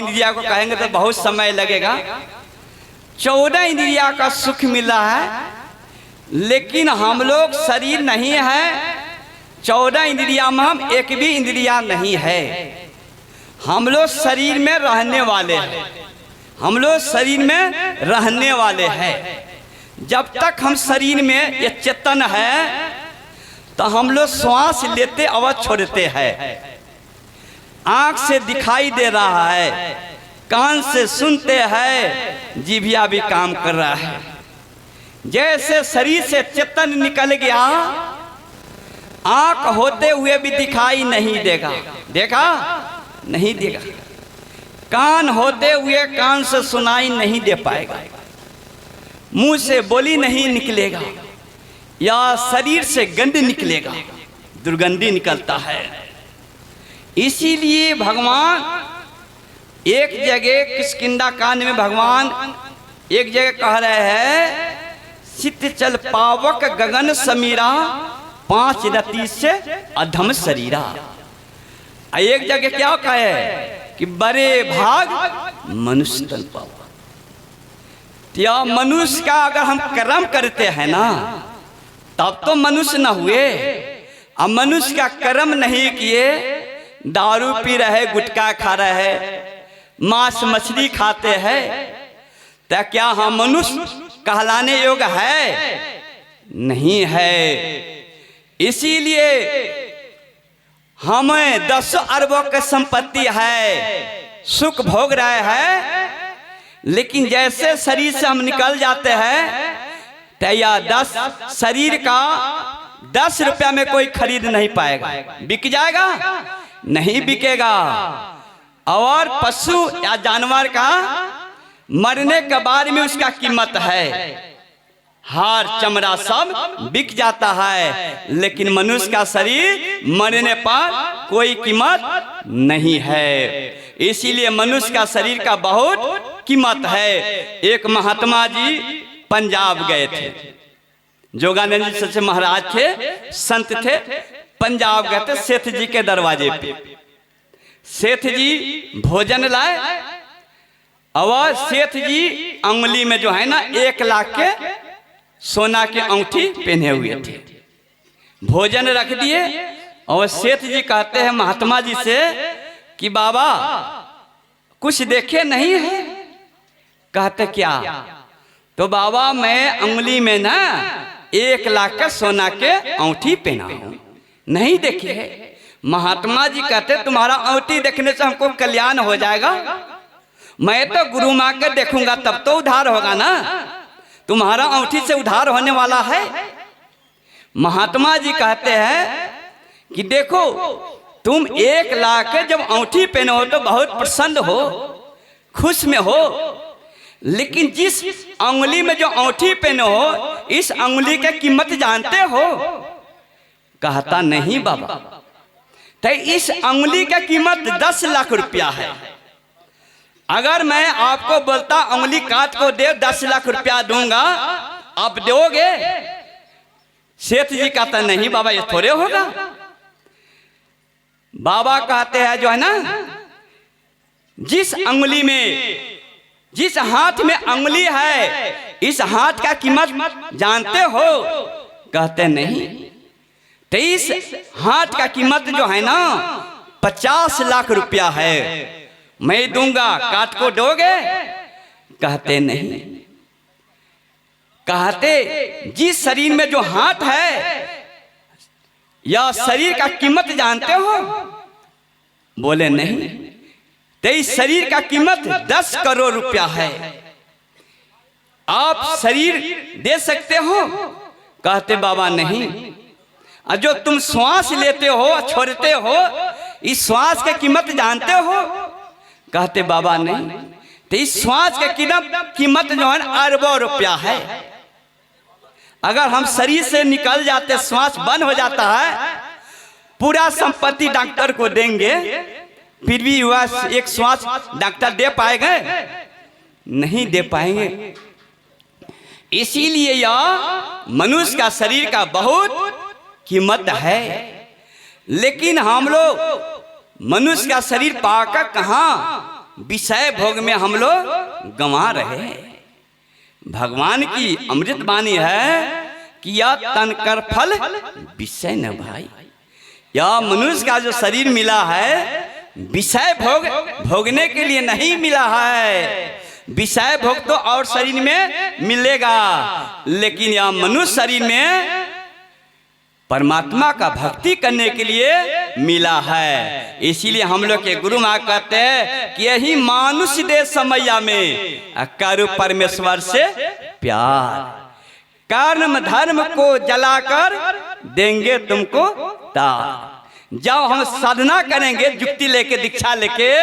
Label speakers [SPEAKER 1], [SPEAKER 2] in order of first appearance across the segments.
[SPEAKER 1] इंद्रिया को कहेंगे तो बहुत समय लगेगा। 14 इंद्रिया का सुख मिला है, लेकिन हम लोग शरीर नहीं है। 14 इंद्रिया में हम एक भी इंद्रिया नहीं है। हम लोग शरीर में रहने वाले हैं, हम लोग शरीर में रहने वाले हैं। जब तक हम शरीर में ये चेतन है तो हम लोग श्वास लेते और छोड़ते हैं। आँख से दिखाई दे रहा है, कान से सुनते हैं, जीभिया भी काम कर रहा है। जैसे शरीर से चेतन निकल गया, आँख होते हुए भी दिखाई नहीं देगा, देखा नहीं देगा। कान होते हुए कान से सुनाई नहीं दे पाएगा, मुंह से बोली नहीं निकलेगा, या शरीर से गंध निकलेगा, दुर्गंधी निकलता है। इसीलिए भगवान एक जगह किष्किंधा कांड में भगवान एक जगह कह रहे हैं, चित चल पावक गगन समीरा, 5 रति से अधम शरीरा। एक जगह क्या कहे कि बड़े भाग मनुष्य तन पावा। या मनुष्य का अगर हम कर्म करते हैं ना, तब तो मनुष्य न हुए। अब मनुष्य का कर्म नहीं किए, दारू पी रहे, गुटखा खा रहे, मांस मछली खाते हैं, तो क्या हम मनुष्य कहलाने योग्य है? नहीं है। इसीलिए हमें 10 अरबों की संपत्ति है, सुख भोग रहे हैं, लेकिन जैसे शरीर से हम निकल जाते हैं तो यह 10 शरीर का 10 रुपया में कोई खरीद नहीं पाएगा। बिक जाएगा? नहीं बिकेगा। और पशु या जानवर का मरने के बाद में उसका कीमत है, हार चमड़ा सब बिक जाता है, लेकिन मनुष्य का शरीर मरने पर कोई कीमत नहीं है। इसीलिए मनुष्य का शरीर का बहुत कीमत है। एक महात्मा जी पंजाब गए थे, जोगानंद जी सच्चे महाराज थे, संत थे, पंजाब गए थे सेठ जी के दरवाजे पे। सेठ जी भोजन लाए और सेठ जी अंगुली में जो है ना 1 लाख के सोना के अंगूठी पहने हुए थे। भोजन रख दिए और सेठ जी कहते हैं महात्मा जी से कि बाबा कुछ देखे नहीं है? कहते क्या? तो बाबा मैं अंगुली में ना 1 लाख का सोना के अंगूठी पहना हूं, नहीं देखे है। महात्मा जी कहते तुम्हारा अंगूठी देखने से हमको कल्याण हो जाएगा, मैं तो गुरु माँ के देखूंगा तब तो उद्धार होगा ना, तुम्हारा अंगूठी से उद्धार होने वाला है। महात्मा जी कहते हैं कि देखो तुम 1 लाख के जब अंगूठी पहने हो तो बहुत प्रसन्न हो, खुश में हो, लेकिन जिस अंगुली में जो अंगूठी पहने हो इस अंगुली की कीमत जानते हो? कहता नहीं बाबा। तो इस अंगुली की कीमत 10 लाख रुपया है। अगर मैं आपको बोलता अंगुली काट को दे 10 लाख रुपया दूंगा, आप दोगे? सेठ जी कहता नहीं बाबा ये थोड़े होगा। बाबा कहते हैं जो है ना, जिस अंगुली में, जिस हाथ में अंगुली है इस हाथ का कीमत जानते हो? कहते नहीं। तो इस हाथ का कीमत जो है ना 50 लाख रुपया है, मैं दूंगा, काट को दोगे? कहते नहीं। कहते जिस शरीर में जो हाथ है या शरीर का कीमत जानते हो? बोले नहीं। तो इस शरीर का कीमत 10 करोड़ रुपया है, आप शरीर दे सकते हो? कहते बाबा नहीं। और जो तुम श्वास लेते हो छोड़ते हो इस श्वास की कीमत जानते हो? कहते बाबा नहीं। तो इस श्वास की कीमत जो है अरबों रुपया है। अगर हम शरीर से निकल जाते, श्वास बंद हो जाता है, पूरा संपत्ति डॉक्टर को देंगे, फिर भी वह एक श्वास डॉक्टर दे पाएंगे? नहीं दे पाएंगे। इसीलिए यह मनुष्य का शरीर का बहुत कीमत है, लेकिन हम लोग मनुष्य का शरीर पाकर कहाँ विषय भोग में हम लोग गंवा रहे। भगवान की अमृत वाणी है कि यह तन कर फल विषय न भाई। यह मनुष्य का जो शरीर मिला है विषय भोग भोगने के लिए नहीं मिला है। विषय भोग तो और शरीर में मिलेगा, लेकिन यह मनुष्य शरीर में परमात्मा का भक्ति करने के लिए मिला है। इसीलिए हम लोग के गुरु माँ कहते हैं कि यही मानुष दे समैया में करो परमेश्वर से प्यार, कर्म धर्म को जलाकर देंगे तुमको तार। जब हम साधना करेंगे युक्ति लेके दीक्षा लेके,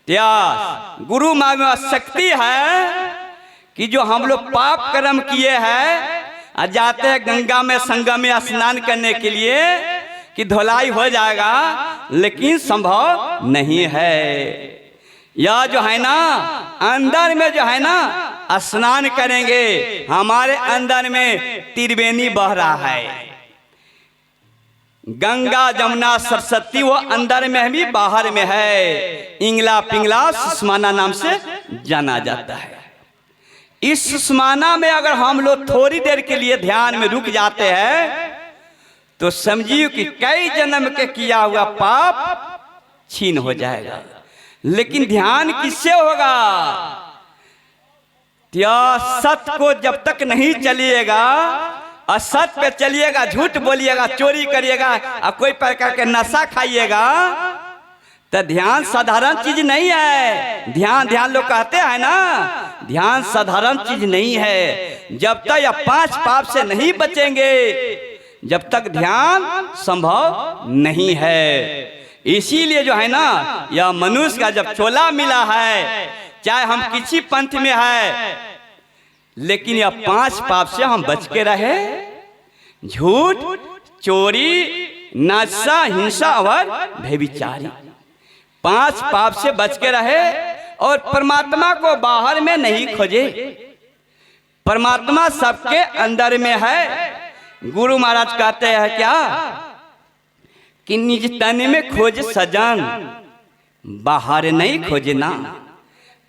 [SPEAKER 1] त्याग गुरु माँ में शक्ति है कि जो हम लोग पाप कर्म किए हैं जाते हैं गंगा में संगम में स्नान करने के लिए कि धुलाई हो जाएगा, लेकिन संभव नहीं है। यह जो है ना अंदर में जो है ना स्नान करेंगे, हमारे अंदर में त्रिवेणी बह रहा है। गंगा जमुना सरस्वती वो अंदर में भी बाहर में है। इंगला पिंगला सुषमाना नाम से जाना जाता है। इस सुषमाना में अगर हम लोग थोड़ी देर के लिए ध्यान में रुक जाते हैं तो समझिए कि कई जन्म के किया हुआ पाप छीन हो जाएगा। लेकिन ध्यान किससे होगा? सत्य को जब तक नहीं चलिएगा, असत पे चलिएगा, झूठ बोलिएगा, चोरी करिएगा और कोई प्रकार के नशा खाइएगा तो ध्यान साधारण चीज नहीं है। ध्यान लोग कहते हैं ना, ध्यान साधारण चीज नहीं है। जब तक यह 5 पाप से नहीं बचेंगे जब तक ध्यान संभव नहीं है। इसीलिए जो है ना यह मनुष्य का जब चोला मिला है, चाहे हम किसी पंथ में है, लेकिन यह 5 पाप से हम बच के रहे। झूठ, चोरी, नशा, हिंसा और व्यभिचारी 5 पाप से बच के रहे और परमात्मा को बाहर में नहीं खोजे। परमात्मा सबके अंदर में है। गुरु महाराज कहते हैं क्या कि निज तन में खोज सजन, बाहर नहीं खोजना।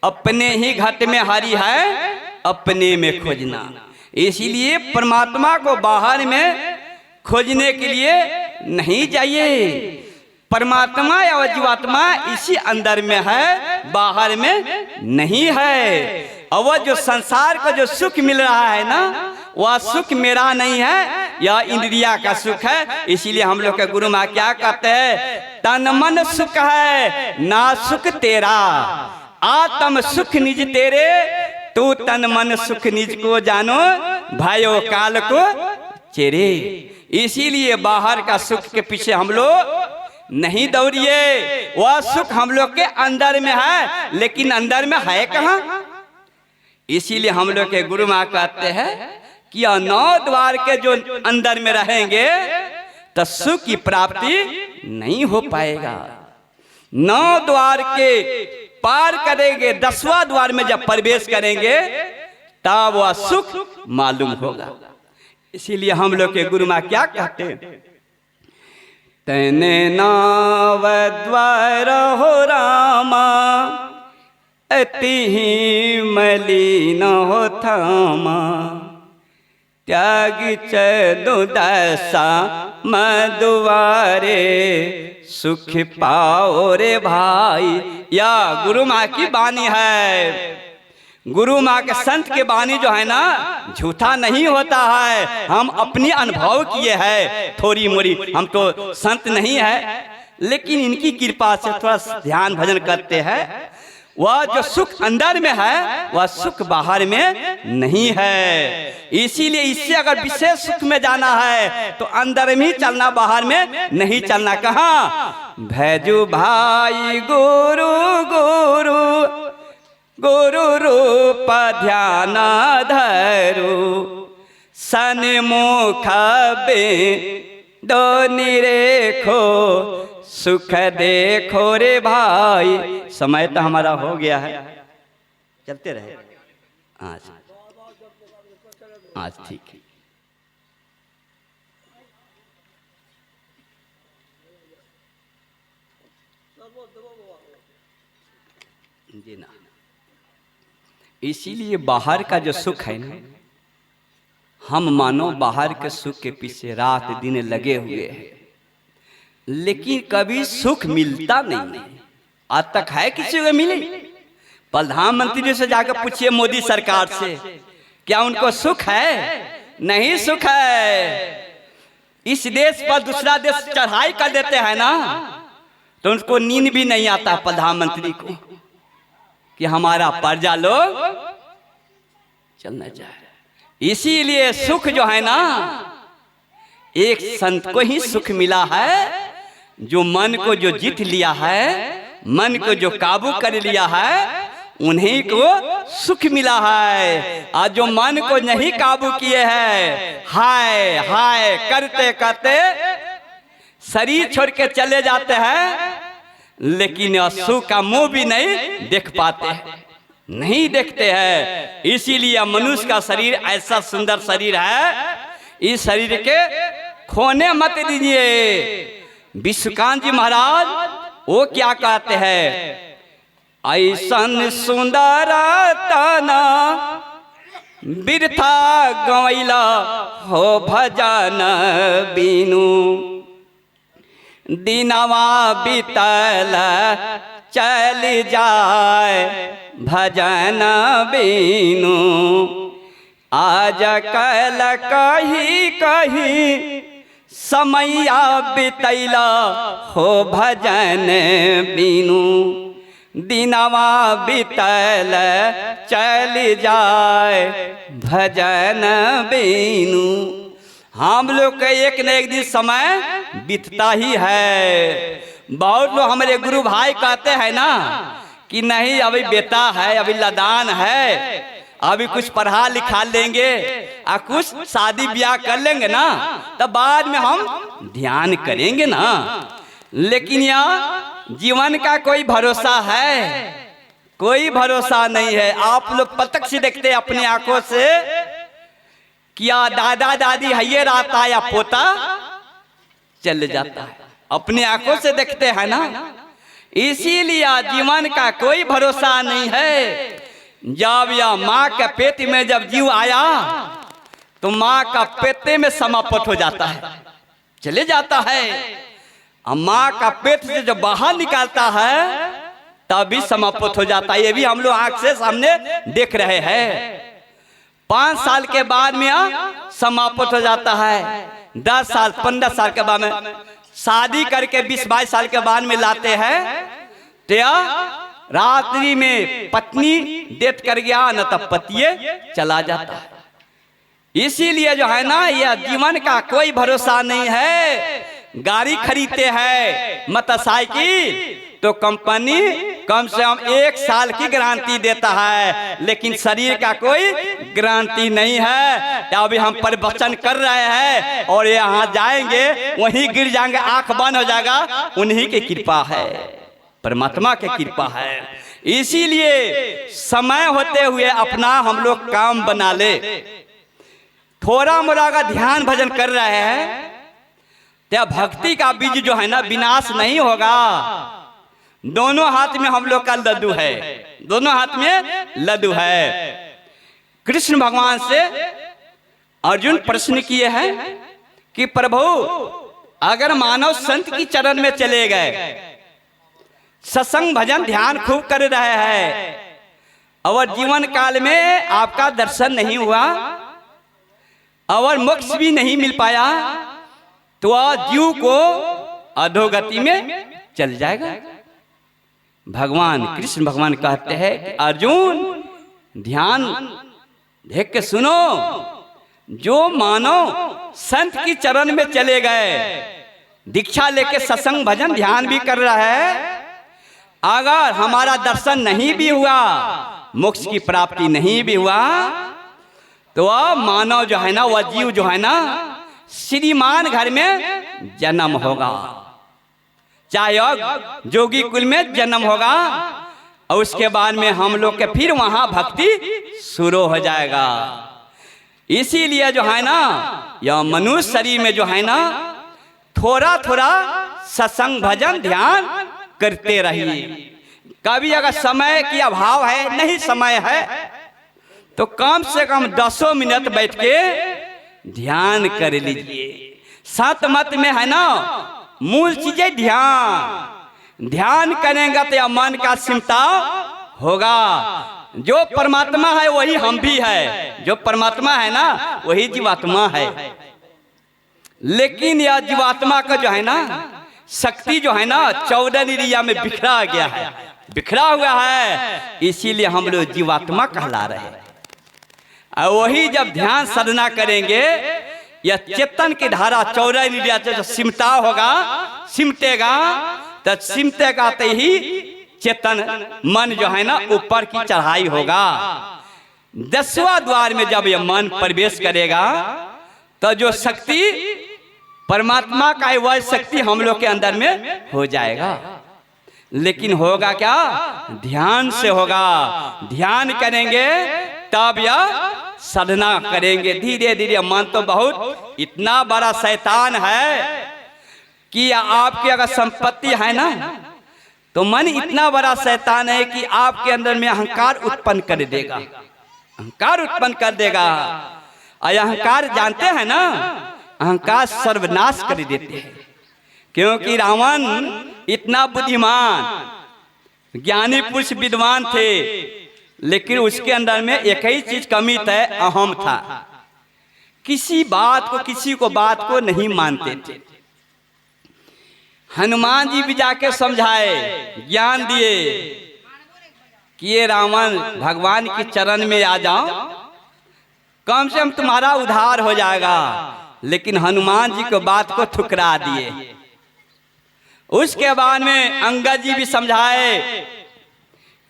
[SPEAKER 1] अपने ही घट में हरि है, अपने में खोजना। इसीलिए परमात्मा को बाहर में खोजने के लिए नहीं चाहिए। परमात्मा या जीवात्मा इसी अंदर में है, बाहर में नहीं है। और वह जो संसार को जो सुख मिल रहा है ना, वह सुख मेरा नहीं है, यह इंद्रिया का सुख है। इसीलिए हम लोग के गुरु माँ क्या कहते हैं, तन मन सुख है ना सुख तेरा, आत्म सुख निज तेरे, तू तन मन सुख निज को जानो, भाइयों काल को चेरे। इसीलिए बाहर का सुख के पीछे हम लोग नहीं दौड़िए। वह सुख हम लोग के अंदर में है, लेकिन अंदर में है कहाँ? इसीलिए हम लोग के गुरु माँ कहते हैं कि 9 द्वार के जो अंदर में रहेंगे तो सुख की प्राप्ति नहीं हो पाएगा। 9 द्वार के पार करेंगे, 10वां द्वार में जब प्रवेश करेंगे तब वह सुख मालूम होगा। इसीलिए हम लोग के गुरु माँ क्या कहते हैं, तने नाव द्वार हो रामा, अति ही मलिन हो थामा, त्याग चदु दशा मधुवारे, सुख पाओ रे भाई। या गुरु माँ की वाणी है। गुरु माँ के संत के वाणी जो है ना झूठा नहीं होता है। हम अपनी अनुभव किए हैं थोड़ी मोरी, हम तो संत नहीं है, लेकिन इनकी कृपा से थोड़ा ध्यान भजन करते हैं। वह जो सुख अंदर में है वह सुख बाहर में नहीं है। इसीलिए इससे अगर विशेष सुख में जाना है तो अंदर में ही चलना, बाहर में नहीं चलना। कहाँ? भैजू भाई गुरु गुरु, गुरु रूप ध्यान धरु, सन्मुख दो निरेखो, सुख देखो रे भाई। समय तो हमारा हो गया है, चलते रहे आज ठीक है। जी ना। इसीलिए बाहर का जो सुख है ना, हम मानो बाहर के सुख के पीछे रात दिन लगे हुए हैं, लेकिन कभी सुख मिलता नहीं। आज तक है किसी को मिले? प्रधानमंत्री से जाकर पूछिए मोदी सरकार से, क्या उनको सुख है? नहीं सुख है। इस देश पर दूसरा देश चढ़ाई कर देते हैं ना, तो उनको नींद भी नहीं आता प्रधानमंत्री को कि हमारा प्रजा लोग चलना चाहे। इसीलिए सुख जो है ना, एक संत को ही सुख मिला है, जो मन को जो जीत लिया है, मन को जो काबू कर लिया है, उन्हीं को सुख मिला है। और जो मन को नहीं काबू किए हैं, हाय हाय करते करते शरीर छोड़ के चले जाते हैं, लेकिन सुख का मुंह भी नहीं देख पाते हैं, नहीं देखते हैं। इसीलिए मनुष्य का शरीर ऐसा सुंदर शरीर है, इस शरीर के खोने मत दीजिए। विश्वकांत जी महाराज वो क्या कहते हैं, ऐसन सुंदर तना बिरथा गवैला हो भजन बीनू, दिनवा बीतल चल जाए भजन बीनू, आज कल कही कही समैया बितैला हो भजन बीनू, दिनवा बीतल चल जाए भजन बीनू। हम लोग का एक न एक दिन समय बीतता ही है। बहुत लोग हमारे गुरु भाई कहते हैं ना कि नहीं अभी बेटा है, अभी लदान है, अभी कुछ पढ़ा लिखा लेंगे और कुछ शादी ब्याह कर लेंगे ना, तब बाद में हम ध्यान करेंगे ना। लेकिन यहाँ जीवन का कोई भरोसा है? कोई भरोसा नहीं है। आप लोग प्रत्यक्ष देखते अपनी आंखों से, क्या दादा दादी है रहता या पोता चले जाता है, अपनी आंखों से देखते हैं ना। इसीलिए जीवन का कोई भरोसा नहीं है। जब या माँ के पेट में जब जीव आया, तो माँ का पेटे में समाप्त हो जाता है, चले जाता है। माँ का पेट से जब बाहर निकालता है, तभी समाप्त हो जाता है। ये भी हम लोग आंख से सामने देख रहे हैं। 5 साल के बाद में समाप्त हो जाता है। 10 साल 15 साल के बाद में शादी करके 20-22 साल के बाद में लाते हैं, तो रात्रि में पत्नी डेथ कर गया न, तब पतिये चला जाता है। इसीलिए जो है ना, यह जीवन का कोई भरोसा नहीं है। गाड़ी खरीदते हैं मोटरसाइकिल, तो कंपनी कम से कम 1 साल की गारंटी देता है, लेकिन शरीर का कोई गारंटी नहीं है। अभी हम प्रवचन कर रहे हैं और यहाँ जाएंगे वहीं गिर जाएंगे, आंख बंद हो जाएगा, उन्हीं की कृपा है, परमात्मा की कृपा है। इसीलिए समय होते हुए अपना हम लोग काम बना ले। थोड़ा मोड़ा का ध्यान भजन कर रहे हैं, तो भक्ति का बीज जो है ना विनाश नहीं होगा। दोनों हाथ में हम लोग का लड्डू है, दोनों हाथ में लड्डू है। कृष्ण भगवान से अर्जुन प्रश्न किए हैं कि प्रभु, अगर मानव संत की चरण में चले गए, सत्संग भजन ध्यान खूब कर रहे हैं, और जीवन काल में आपका दर्शन नहीं हुआ और मोक्ष भी नहीं मिल पाया, तो जीव को अधोगति में चल जाएगा। भगवान कृष्ण भगवान कहते हैं कि अर्जुन ध्यान देख के सुनो, जो मानव संत की चरण में चले गए, दीक्षा लेके सत्संग भजन ध्यान भी कर रहा है, अगर हमारा दर्शन नहीं भी हुआ, मोक्ष की प्राप्ति नहीं भी हुआ, तो वह मानव जो है ना, वह जीव जो है ना, श्रीमान घर में जन्म होगा, चाहे जोगी कुल में जन्म होगा, और उसके बाद में हम लोग के फिर वहां भक्ति शुरू हो जाएगा। इसीलिए जो है ना, यह मनुष्य शरीर में जो है ना, थोड़ा थोड़ा सत्संग भजन ध्यान करते रहिए। कभी अगर समय की अभाव है, नहीं समय है, तो कम से कम 10 मिनट बैठ के ध्यान कर लीजिए। सत मत में है ना, मूल चीज है ध्यान। ध्यान करेंगे तो मन का सिमटाव होगा। जो परमात्मा है वही हम भी है, जो परमात्मा है ना वही जीवात्मा है। लेकिन यह जीवात्मा का जो है ना शक्ति जो है ना 14 इंद्रिया में बिखरा गया है, बिखरा हुआ है, इसीलिए हम लोग जीवात्मा कहला रहे हैं। और वही जब ध्यान साधना करेंगे, यह चेतन की धारा 14 इंद्रिया से सिमटाव होगा, सिमटेगा, तो सिमटेगा तो ही चेतन मन जो है ना ऊपर की चढ़ाई होगा। 10वां द्वार में जब यह मन प्रवेश करेगा तो जो शक्ति परमात्मा का है वह शक्ति हम लोग के अंदर में हो जाएगा। लेकिन होगा क्या? ध्यान से होगा। ध्यान करेंगे तब यह साधना करेंगे। धीरे धीरे मन तो बहुत इतना बड़ा शैतान है कि आपकी अगर संपत्ति है ना तो मन इतना बड़ा शैतान है कि आपके अंदर में अहंकार उत्पन्न कर देगा, अहंकार उत्पन्न कर देगा। और अहंकार जानते हैं ना, अहंकार सर्वनाश कर देते हैं। क्योंकि रावण इतना बुद्धिमान ज्ञानी पुरुष विद्वान थे, लेकिन उसके अंदर में एक ही चीज कमी था, अहम था। किसी बात को, किसी को बात को नहीं मानते थे। हनुमान जी भी जाके समझाए, ज्ञान दिए कि ये रावण भगवान के चरण में आ जाओ, कम से कम तुम्हारा उद्धार हो जाएगा। लेकिन हनुमान जी को बात को ठुकरा दिए। उसके बाद में अंगद जी भी समझाए,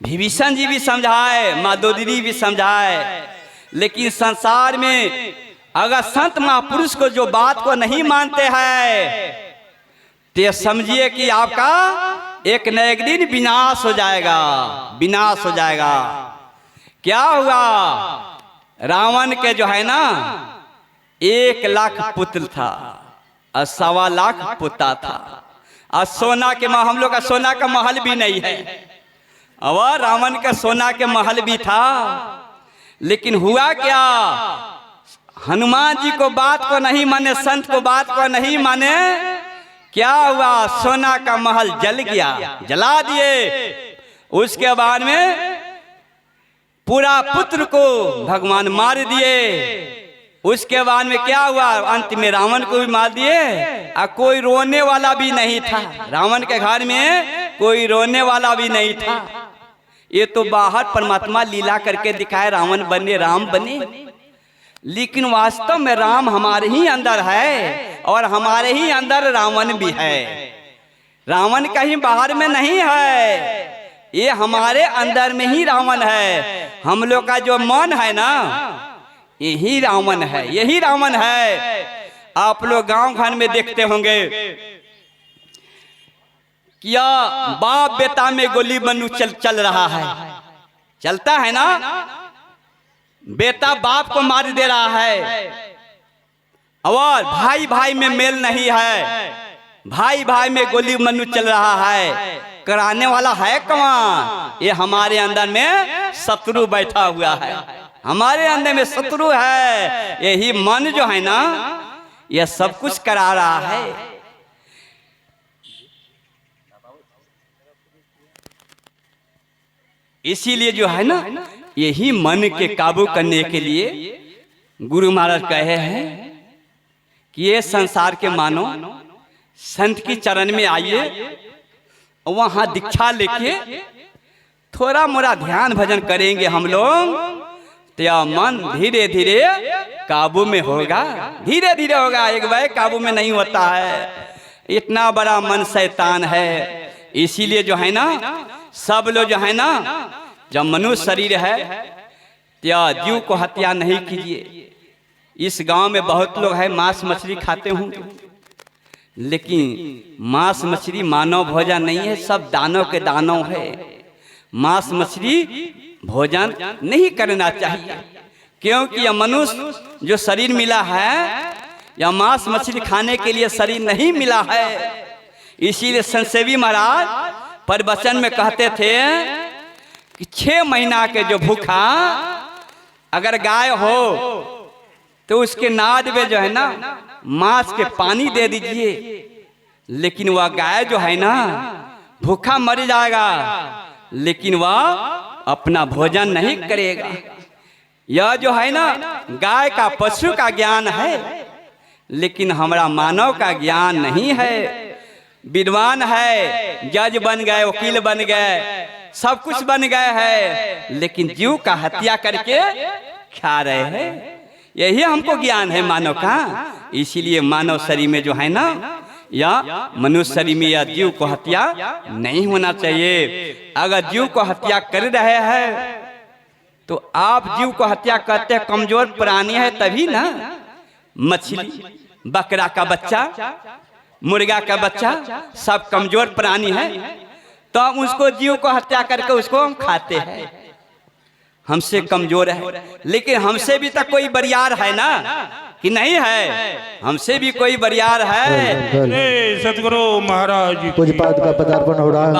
[SPEAKER 1] विभीषण जी भी समझाए, माधोदरी भी समझाए। लेकिन संसार में अगर संत महापुरुष को जो बात को नहीं मानते हैं तो समझिए कि आपका एक न एक दिन विनाश हो जाएगा, विनाश हो जाएगा। क्या हुआ? रावण के जो है ना 1 लाख पुत्र था और 1.25 लाख पुता था। और सोना के हम लोग का सोना का महल भी नहीं है, और रावण का सोना के महल भी था। लेकिन हुआ क्या? हनुमान जी को बात को नहीं माने, संत को बात को नहीं माने, क्या हुआ? सोना का महल जल गया, जला दिए। उसके बाद में पूरा पुत्र को भगवान मार दिए। उसके बाद में क्या हुआ? अंत में रावण को भी मार दिए। और कोई रोने वाला भी नहीं था, रावण के घर में कोई रोने वाला भी नहीं था। ये तो बाहर परमात्मा लीला करके दिखाए, रावण बने, राम बने। लेकिन वास्तव में राम हमारे ही अंदर है और हमारे ही अंदर रावण भी है। रावण कहीं बाहर में नहीं है, ये हमारे अंदर में ही रावण है। हम लोग का जो मन है ना यही रावण है, यही रावण है। आप लोग गांव घर में देखते होंगे क्या बाप बेटा में गोली बनू चल रहा है, चलता है ना। बेटा बाप को मार दे रहा है, और भाई भाई में मेल नहीं है, भाई भाई में गोली मनु चल रहा है। कराने वाला है कौन? ये हमारे अंदर में शत्रु बैठा हुआ है, हमारे अंदर में शत्रु है। यही मन जो है ना यह सब कुछ करा रहा है। इसीलिए जो है ना यही मन के काबू करने के लिए गुरु महाराज कहे हैं कि ये संसार के मानो संत की चरण में आइए, वहां दीक्षा लेके थोड़ा मोड़ा ध्यान भजन करेंगे हम लोग, तो मन धीरे धीरे काबू में होगा, धीरे धीरे होगा। एक बार काबू में नहीं होता है, इतना बड़ा मन शैतान है। इसीलिए जो है ना सब लोग जो है ना, जब मनुष्य शरीर है तो जीव को हत्या नहीं कीजिए। इस गांव में बहुत लोग हैं मांस मछली खाते होंगे, लेकिन मांस मछली मानव भोजन नहीं है, सब दानव के दानव है। मांस मछली भोजन नहीं करना चाहिए, क्योंकि यह मनुष्य जो शरीर मिला है या मांस मछली खाने के लिए शरीर नहीं मिला है। इसीलिए संत सेवी महाराज प्रवचन में कहते थे कि 6 महीना के जो भूखा अगर गाय हो तो उसके नाद में जो है ना मांस के पानी दे दीजिए, लेकिन वह गाय जो है ना भूखा मर जाएगा, लेकिन वह अपना भोजन नहीं करेगा। यह जो है ना गाय का पशु का ज्ञान है, लेकिन हमारा मानव का ज्ञान नहीं है। विद्वान है, जज बन गए, वकील बन गए, सब कुछ बन गए हैं, लेकिन जीव का हत्या करके खा रहे हैं। यही हमको ज्ञान है मानव का। इसीलिए मानव शरीर में जो है ना या मनुष्य शरीर में या जीव को हत्या नहीं होना चाहिए। अगर जीव को हत्या कर रहे हैं तो आप जीव को हत्या करते हैं, कमजोर प्राणी है तभी ना। मछली, बकरा का बच्चा, मुर्गा का बच्चा सब कमजोर प्राणी है, तो हम उसको जीव को हत्या करके उसको हम खाते हैं। हमसे कमजोर है, लेकिन हमसे भी तो कोई बरियार है ना, कि नहीं है? हमसे भी कोई बरियार है।
[SPEAKER 2] सतगुरु महाराज
[SPEAKER 3] पूज्यपाद का पदार्पण हो रहा है।